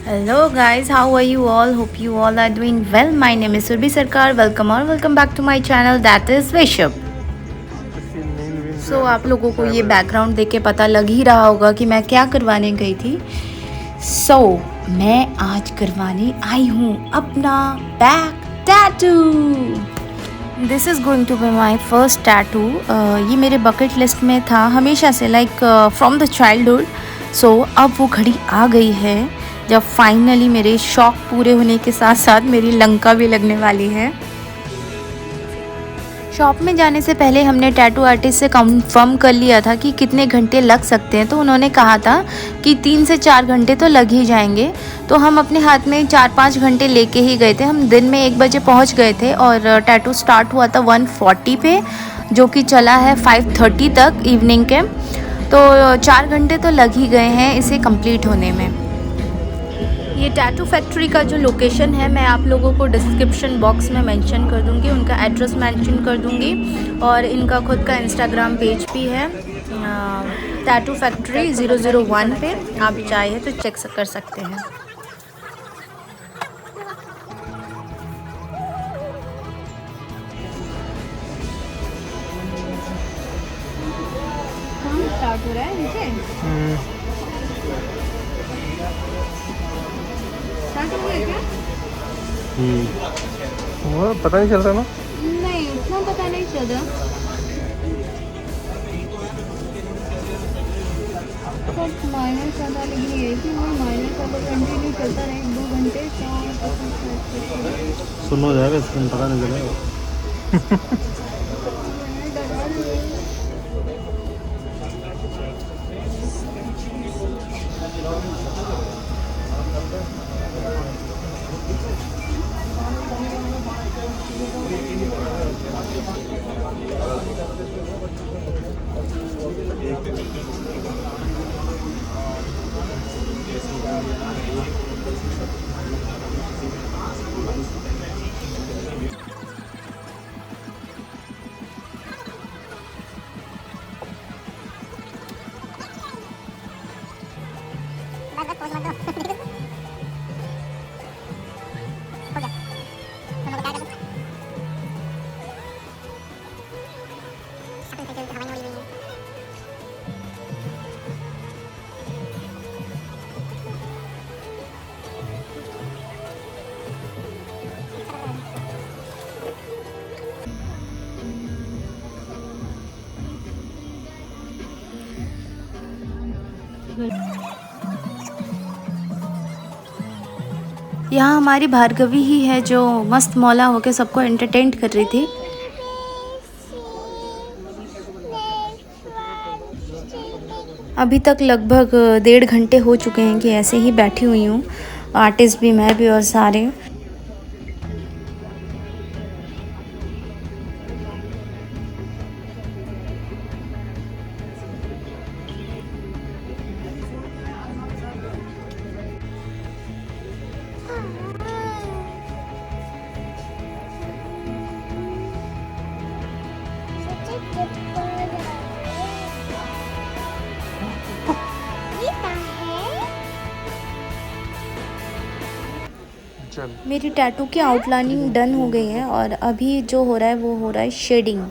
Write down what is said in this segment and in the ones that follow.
Hello guys, how are you all? Hope you all are doing well. My name is Surbi Sarkar. Welcome back to my channel that is Vishap. आप लोगों को ये background देख के पता लग ही रहा होगा कि मैं क्या करवाने गई थी. सो मैं आज करवाने आई हूँ अपना back tattoo. This is going to be my first tattoo. ये मेरे बकेट लिस्ट में था हमेशा से, like from the childhood. So अब वो घड़ी आ गई है जब फाइनली मेरे शौक पूरे होने के साथ साथ मेरी लंका भी लगने वाली है. शॉप में जाने से पहले हमने टैटू आर्टिस्ट से कंफर्म कर लिया था कि कितने घंटे लग सकते हैं. तो उन्होंने कहा था कि 3 से 4 घंटे तो लग ही जाएंगे. तो हम अपने हाथ में 4-5 घंटे लेके ही गए थे. हम दिन में 1 बजे पहुंच गए थे और टैटू स्टार्ट हुआ था 1:40 पे, जो कि चला है 5:30 तक इवनिंग के. तो 4 घंटे तो लग ही गए हैं इसे कंप्लीट होने में. ये टैटू फैक्ट्री का जो लोकेशन है मैं आप लोगों को डिस्क्रिप्शन बॉक्स में मेंशन कर दूंगी. उनका एड्रेस मेंशन कर दूंगी और इनका खुद का इंस्टाग्राम पेज भी है, टैटू फैक्ट्री 001 पे. आप चाहे तो चेक कर सकते हैं. स्टार्ट हो रहा है नीचे. वो पता नहीं चल रहा ना. नहीं, उतना पता नहीं चल रहा. माइनर चला, लेकिन ये कि वो माइनर चला कंटिन्यू चलता रहे 1-2 घंटे. सुन हो जाएगा इसमें, पता नहीं चलेगा. यहाँ हमारी भार्गवी ही है जो मस्त मौला होकर सबको एंटरटेन कर रही थी. अभी तक लगभग 1.5 घंटे हो चुके हैं कि ऐसे ही बैठी हुई हूँ. आर्टिस्ट भी, मैं भी और सारे. मेरी टैटू की आउटलाइनिंग डन हो गई है और अभी जो हो रहा है वो हो रहा है शेडिंग.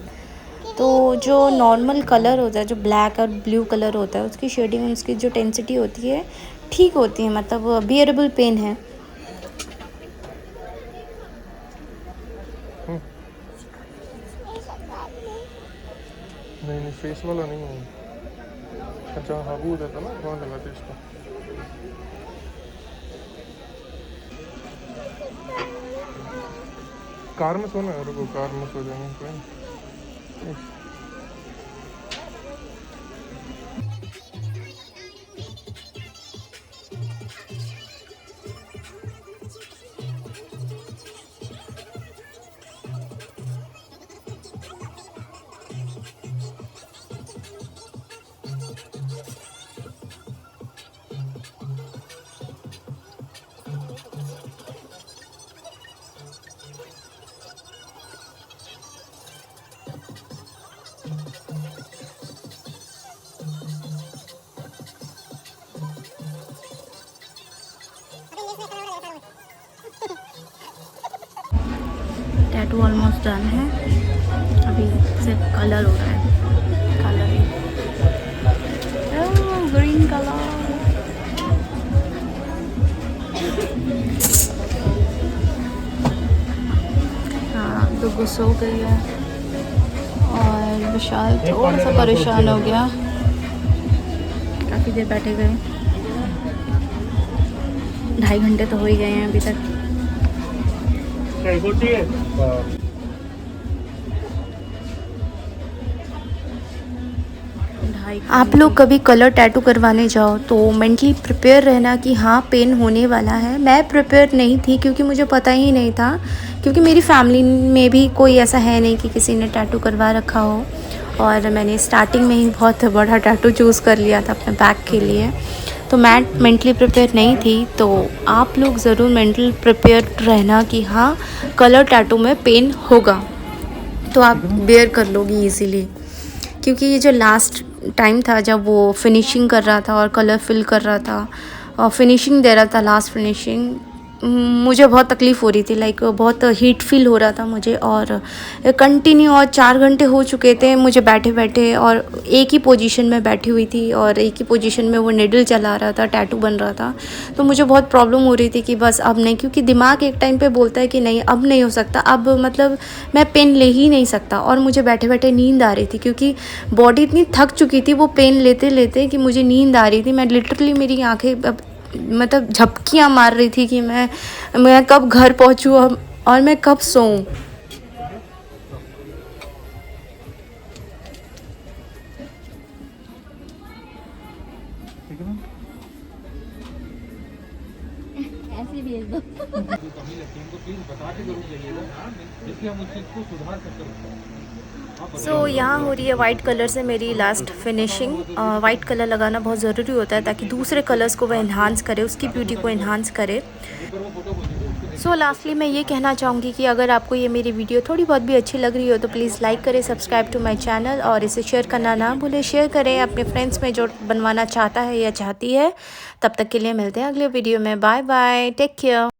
तो जो नॉर्मल कलर होता है, जो ब्लैक और ब्लू कलर होता है, उसकी शेडिंग, उसकी जो टेंसिटी होती है ठीक होती है, मतलब बियरेबल पेन है. नहीं फेस वाला नहीं है. अच्छा हाँ वो होता था ना, वहाँ लगाते इसको. कार में सोना है. रुको, कार में सो जाएंगे कोई. टैटू ऑलमोस्ट डन है, अभी सिर्फ कलर हो रहा है, कलरिंग। Green colour. हाँ, तो गुस्सा हो गई है और विशाल थोड़ा सा परेशान हो गया। काफ़ी देर बैठे गए, 2.5 घंटे तो हो ही गए हैं अभी तक। आप लोग कभी कलर टैटू करवाने जाओ तो मेंटली प्रिपेयर रहना कि हाँ पेन होने वाला है। मैं प्रिपेयर नहीं थी क्योंकि मुझे पता ही नहीं था, क्योंकि मेरी फैमिली में भी कोई ऐसा है नहीं कि किसी ने टैटू करवा रखा हो। और मैंने स्टार्टिंग में ही बहुत बड़ा टैटू चूज़ कर लिया था अपने बैक के लिए, तो मैं मेंटली प्रिपेयर नहीं थी। तो आप लोग ज़रूर मेंटली प्रिपेयर रहना कि हाँ कलर टैटू में पेन होगा, तो आप बेयर कर लोगी ईज़िली। क्योंकि ये जो लास्ट टाइम था जब वो फिनिशिंग कर रहा था और कलर फिल कर रहा था और फिनिशिंग दे रहा था, लास्ट फिनिशिंग, मुझे बहुत तकलीफ़ हो रही थी, लाइक बहुत हीट फील हो रहा था मुझे। और कंटिन्यू और 4 घंटे हो चुके थे मुझे बैठे बैठे, और एक ही पोजीशन में बैठी हुई थी और एक ही पोजीशन में वो निडल चला रहा था, टैटू बन रहा था। तो मुझे बहुत प्रॉब्लम हो रही थी कि बस अब नहीं, क्योंकि दिमाग एक टाइम पे बोलता है कि नहीं अब नहीं हो सकता, अब मतलब मैं पेन ले ही नहीं सकता। और मुझे बैठे बैठे नींद आ रही थी क्योंकि बॉडी इतनी थक चुकी थी वो पेन लेते लेते कि मुझे नींद आ रही थी। मैं लिटरली, मेरी आँखें मतलब झपकियाँ मार रही थी कि मैं कब घर पहुँचूँ और मैं कब सोऊं। ऐसे भेज दो। सो यहाँ हो रही है वाइट कलर से मेरी लास्ट फिनिशिंग। वाइट कलर लगाना बहुत ज़रूरी होता है ताकि दूसरे कलर्स को वह इन्हांस करे, उसकी ब्यूटी को इन्हांस करे। सो लास्टली मैं ये कहना चाहूँगी कि अगर आपको ये मेरी वीडियो थोड़ी बहुत भी अच्छी लग रही हो तो प्लीज़ लाइक करें, सब्सक्राइब टू माय चैनल, और इसे शेयर करना ना भूलें। शेयर करें अपने फ्रेंड्स में जो बनवाना चाहता है या चाहती है। तब तक के लिए मिलते हैं अगले वीडियो में। Bye bye, take care.